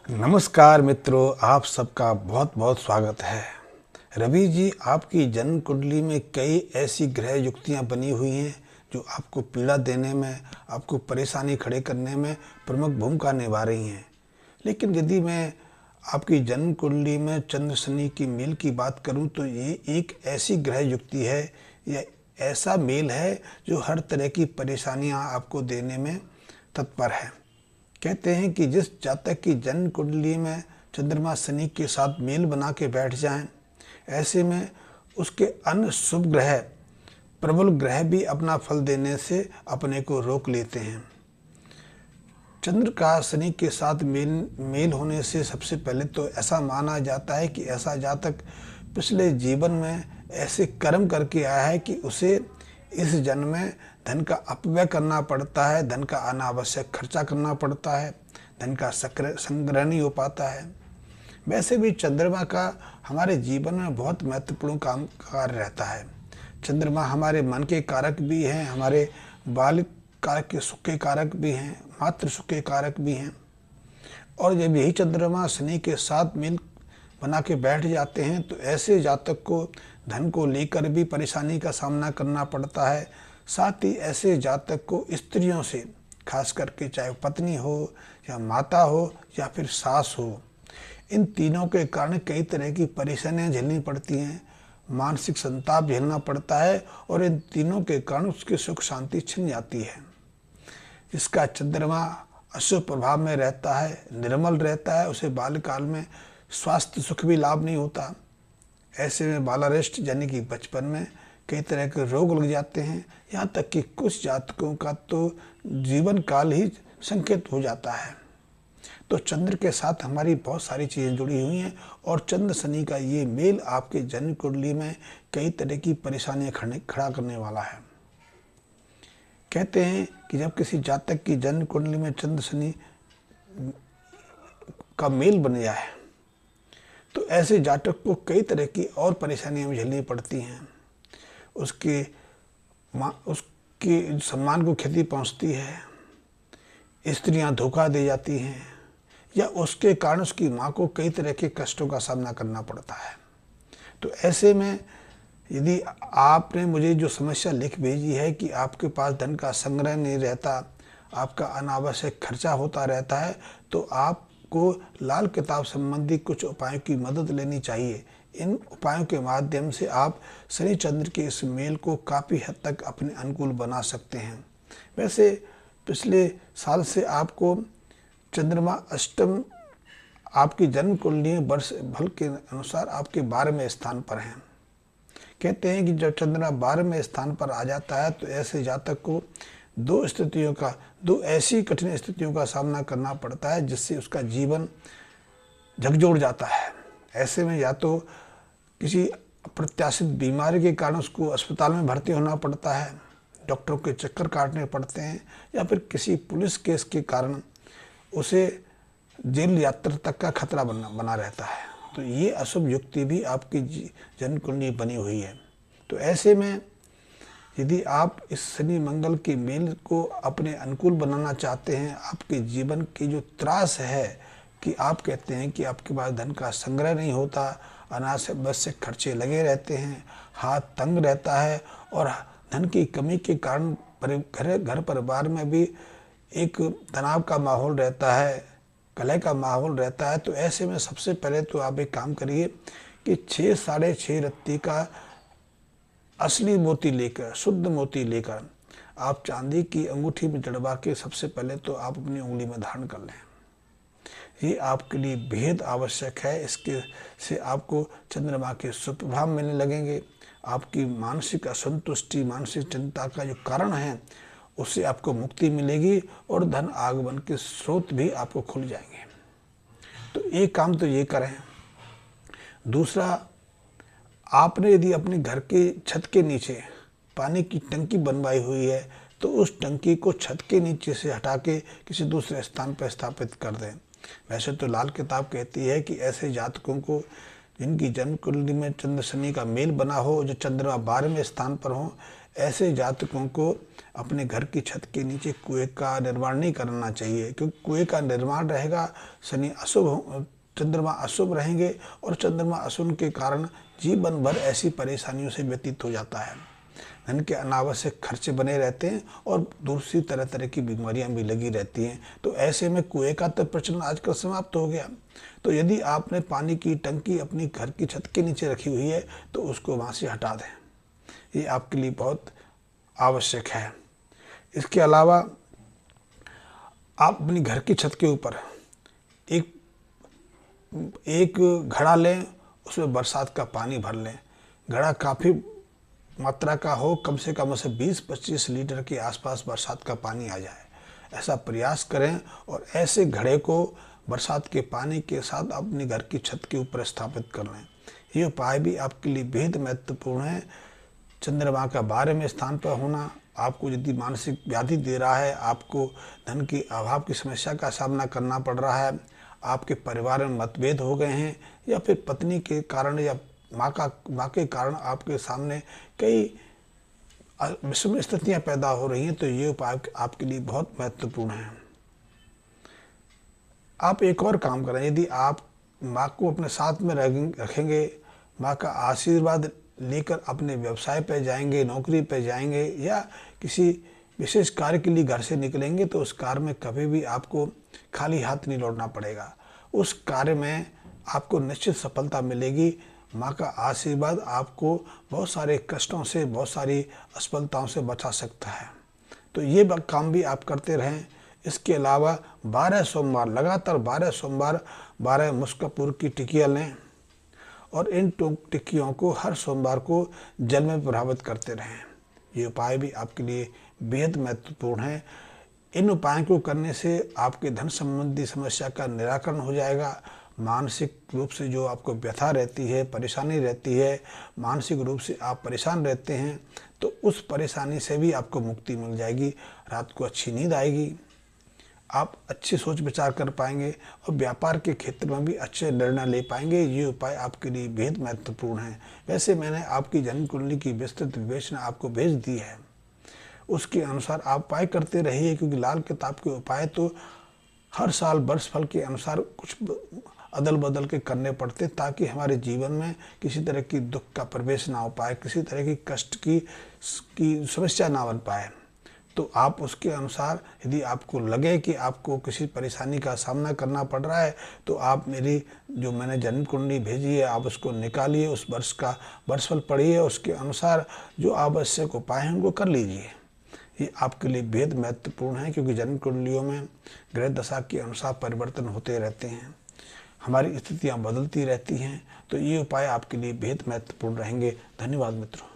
नमस्कार मित्रों, आप सबका बहुत बहुत स्वागत है। रवि जी, आपकी जन्म कुंडली में कई ऐसी ग्रह युक्तियां बनी हुई हैं जो आपको पीड़ा देने में, आपको परेशानी खड़े करने में प्रमुख भूमिका निभा रही हैं। लेकिन यदि मैं आपकी जन्म कुंडली में चंद्र शनि की मेल की बात करूं तो ये एक ऐसी ग्रह युक्ति है या ऐसा मेल है जो हर तरह की परेशानियां आपको देने में तत्पर है। कहते हैं कि जिस जातक की जन्म कुंडली में चंद्रमा शनि के साथ मेल बना के बैठ जाएं, ऐसे में उसके अन्य शुभ ग्रह, प्रबल ग्रह भी अपना फल देने से अपने को रोक लेते हैं। चंद्र का शनि के साथ मेल होने से सबसे पहले तो ऐसा माना जाता है कि ऐसा जातक पिछले जीवन में ऐसे कर्म करके आया है कि उसे इस जन्म में धन का अपव्यय करना पड़ता है, धन का अनावश्यक खर्चा करना पड़ता है, धन का संग्रह नहीं हो पाता है। वैसे भी चंद्रमा का हमारे जीवन में बहुत महत्वपूर्ण काम कार्य रहता है। चंद्रमा हमारे मन के कारक भी हैं, हमारे बाल कारक के सुख के कारक भी हैं, मातृ सुख के कारक भी हैं। और जब यही चंद्रमा शनि के साथ मेल बना के बैठ जाते हैं तो ऐसे जातक को धन को लेकर भी परेशानी का सामना करना पड़ता है। साथ ही ऐसे जातक को स्त्रियों से, खास करके चाहे पत्नी हो या माता हो या फिर सास हो, इन तीनों के कारण कई तरह की परेशानियां झेलनी पड़ती हैं, मानसिक संताप झेलना पड़ता है और इन तीनों के कारण उसकी सुख शांति छिन जाती है। जिसका चंद्रमा अशुभ प्रभाव में रहता है, निर्मल रहता है, उसे बाल्यकाल में स्वास्थ्य सुख भी लाभ नहीं होता। ऐसे में बालारिष्ट यानी कि बचपन में कई तरह के रोग लग जाते हैं, यहाँ तक कि कुछ जातकों का तो जीवन काल ही संकेत हो जाता है। तो चंद्र के साथ हमारी बहुत सारी चीज़ें जुड़ी हुई हैं और चंद्र शनि का ये मेल आपके जन्म कुंडली में कई तरह की परेशानियां खड़ा करने वाला है। कहते हैं कि जब किसी जातक की जन्म कुंडली में चंद्र शनि का मेल बन जाए तो ऐसे जातक को कई तरह की और परेशानियां झेलनी पड़ती हैं। उसके सम्मान को क्षति पहुंचती है, स्त्रियां धोखा दे जाती हैं या उसके कारण उसकी माँ को कई तरह के कष्टों का सामना करना पड़ता है। तो ऐसे में यदि आपने मुझे जो समस्या लिख भेजी है कि आपके पास धन का संग्रह नहीं रहता, आपका अनावश्यक खर्चा होता रहता है, तो आपको लाल किताब संबंधी कुछ उपायों की मदद लेनी चाहिए। इन उपायों के माध्यम से आप शनि चंद्र के इस मेल को काफ़ी हद तक अपने अनुकूल बना सकते हैं। वैसे पिछले साल से आपको चंद्रमा अष्टम आपकी जन्म कुंडली में वर्ष भल के अनुसार आपके 12वें स्थान पर हैं। कहते हैं कि जब चंद्रमा 12वें स्थान पर आ जाता है तो ऐसे जातक को दो ऐसी कठिन स्थितियों का सामना करना पड़ता है जिससे उसका जीवन झकझोर जाता है। ऐसे में या तो किसी अप्रत्याशित बीमारी के कारण उसको अस्पताल में भर्ती होना पड़ता है, डॉक्टरों के चक्कर काटने पड़ते हैं, या फिर किसी पुलिस केस के कारण उसे जेल यात्रा तक का खतरा बना रहता है। तो ये अशुभ युक्ति भी आपकी जन्म कुंडली बनी हुई है। तो ऐसे में यदि आप इस शनि मंगल के मेल को अपने अनुकूल बनाना चाहते हैं, आपके जीवन की जो त्रास है कि आप कहते हैं कि आपके पास धन का संग्रह नहीं होता, अनावश्यक खर्चे लगे रहते हैं, हाथ तंग रहता है और धन की कमी के कारण घर परिवार में भी एक तनाव का माहौल रहता है, कलह का माहौल रहता है। तो ऐसे में सबसे पहले तो आप एक काम करिए कि 6 साढ़े 6 रत्ती का असली मोती लेकर, शुद्ध मोती लेकर आप चांदी की अंगूठी में जड़वा के सबसे पहले तो आप अपनी उंगली में धारण कर लें। ये आपके लिए बेहद आवश्यक है। इसके से आपको चंद्रमा के शुभ प्रभाव मिलने लगेंगे। आपकी मानसिक असंतुष्टि, मानसिक चिंता का जो कारण है उससे आपको मुक्ति मिलेगी और धन आगमन के स्रोत भी आपको खुल जाएंगे। तो एक काम तो ये करें। दूसरा, आपने यदि अपने घर के छत के नीचे पानी की टंकी बनवाई हुई है तो उस टंकी को छत के नीचे से हटा के किसी दूसरे स्थान पर स्थापित कर दें। वैसे तो लाल किताब कहती है कि ऐसे जातकों को जिनकी जन्म कुंडली में चंद्र शनि का मेल बना हो, जो चंद्रमा 12वें स्थान पर हो, ऐसे जातकों को अपने घर की छत के नीचे कुएं का निर्माण नहीं करना चाहिए, क्योंकि कुएं का निर्माण रहेगा, शनि अशुभ, चंद्रमा अशुभ रहेंगे और चंद्रमा अशुभ के कारण जीवन भर ऐसी परेशानियों से व्यतीत हो जाता है। धन के अनावश्यक खर्चे बने रहते हैं और दूसरी तरह तरह की बीमारियां भी लगी रहती हैं। तो ऐसे में कुएं का तो प्रचलन आजकल समाप्त हो गया। तो यदि आपने पानी की टंकी अपनी घर की छत के नीचे रखी हुई है तो उसको वहाँ से हटा दें, ये आपके लिए बहुत आवश्यक है। इसके अलावा आप अपनी घर की छत के ऊपर एक घड़ा लें, उसमें बरसात का पानी भर लें। घड़ा काफ़ी मात्रा का हो, कम से कम उसे 20-25 लीटर के आसपास बरसात का पानी आ जाए, ऐसा प्रयास करें। और ऐसे घड़े को बरसात के पानी के साथ अपने घर की छत के ऊपर स्थापित कर लें। ये उपाय भी आपके लिए बेहद महत्वपूर्ण है। चंद्रमा का 12वें स्थान पर होना आपको यदि मानसिक व्याधि दे रहा है, आपको धन के अभाव की समस्या का सामना करना पड़ रहा है, आपके परिवार में मतभेद हो गए हैं, या फिर पत्नी के कारण या माँ के कारण आपके सामने कई विषम स्थितियाँ पैदा हो रही हैं, तो ये उपाय आपके लिए बहुत महत्वपूर्ण है। आप एक और काम करें, यदि आप माँ को अपने साथ में रखेंगे, माँ का आशीर्वाद लेकर अपने व्यवसाय पर जाएंगे, नौकरी पर जाएंगे या किसी विशेष कार्य के लिए घर से निकलेंगे, तो उस कार्य में कभी भी आपको खाली हाथ नहीं लौटना पड़ेगा। उस कार्य में आपको निश्चित सफलता मिलेगी। माँ का आशीर्वाद आपको बहुत सारे कष्टों से, बहुत सारी असफलताओं से बचा सकता है। तो ये काम भी आप करते रहें। इसके अलावा 12 सोमवार, लगातार 12 सोमवार 12 मुस्कापुर की टिकिया लें और इन टिक्कियों को हर सोमवार को जल में प्रभावित करते रहें। ये उपाय भी आपके लिए बेहद महत्वपूर्ण है। इन उपायों को करने से आपके धन संबंधी समस्या का निराकरण हो जाएगा। मानसिक रूप से जो आपको व्यथा रहती है, परेशानी रहती है, मानसिक रूप से आप परेशान रहते हैं, तो उस परेशानी से भी आपको मुक्ति मिल जाएगी। रात को अच्छी नींद आएगी, आप अच्छी सोच विचार कर पाएंगे और व्यापार के क्षेत्र में भी अच्छे निर्णय ले पाएंगे। ये उपाय आपके लिए बेहद महत्वपूर्ण है। वैसे मैंने आपकी जन्म कुंडली की विस्तृत विवेचना आपको भेज दी है, उसके अनुसार आप उपाय करते रहिए, क्योंकि लाल किताब के उपाय तो हर साल वर्ष फल के अनुसार कुछ अदल बदल के करने पड़ते, ताकि हमारे जीवन में किसी तरह की दुख का प्रवेश ना हो पाए, किसी तरह की कष्ट की समस्या ना बन पाए। तो आप उसके अनुसार, यदि आपको लगे कि आपको किसी परेशानी का सामना करना पड़ रहा है, तो आप मेरी जो मैंने जन्म कुंडली भेजी है, आप उसको निकालिए, उस वर्ष का वर्षफल पढ़िए, उसके अनुसार जो आवश्यक उपाय हैं उनको कर लीजिए। ये आपके लिए बेहद महत्वपूर्ण है, क्योंकि जन्म कुंडलियों में ग्रह दशा के अनुसार परिवर्तन होते रहते हैं, हमारी स्थितियाँ बदलती रहती हैं। तो ये उपाय आपके लिए बेहद महत्वपूर्ण रहेंगे। धन्यवाद मित्रों।